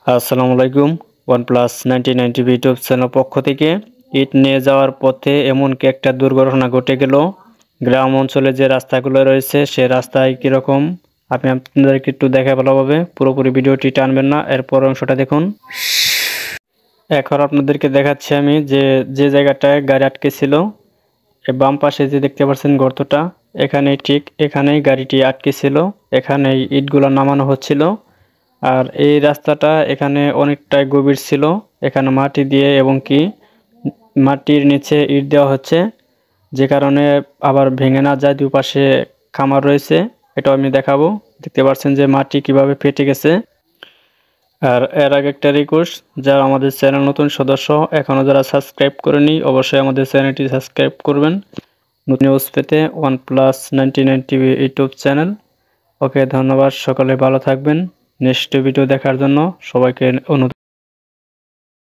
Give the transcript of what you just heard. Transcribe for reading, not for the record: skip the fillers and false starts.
আসসালামু আলাইকুম। OnePlus 9090 YouTube channel পক্ষ থেকে ইট নিয়ে যাওয়ার পথে এমন কি একটা দুর্ঘটনা ঘটে গেল। গ্রাম অঞ্চলে যে রাস্তাগুলো রয়েছে সে রাস্তায় কীরকম আমি আপনাদেরকে একটু দেখা ভালোভাবে পুরোপুরি ভিডিওটি টানবেন না, এরপর অংশটা দেখুন। এখন আপনাদেরকে দেখাচ্ছি আমি যে জায়গাটায় গাড়ি আটকে ছিল, বাম পাশে যে দেখতে পাচ্ছেন গর্তটা, এখানেই ঠিক এখানেই গাড়িটি আটকে ছিল, এখানেই ইটগুলো নামানো হচ্ছিল। আর এই রাস্তাটা এখানে অনেকটাই গভীর ছিল, এখানে মাটি দিয়ে এবং কি মাটির নিচে ইট দেওয়া হচ্ছে, যে কারণে আবার ভেঙে না যায়। দুপাশে খামার রয়েছে, এটাও আমি দেখাবো। দেখতে পাচ্ছেন যে মাটি কিভাবে ফেটে গেছে। আর এর আগে একটা রিকোয়েস্ট, যারা আমাদের চ্যানেল নতুন সদস্য এখনও যারা সাবস্ক্রাইব করেনি অবশ্যই আমাদের চ্যানেলটি সাবস্ক্রাইব করবেন নতুন নিউজ পেতে। OnePlus 9090 YouTube channel. ওকে, ধন্যবাদ, সকলে ভালো থাকবেন। নেক্সট ভিডিও দেখার জন্য সবাইকে অনুরোধ।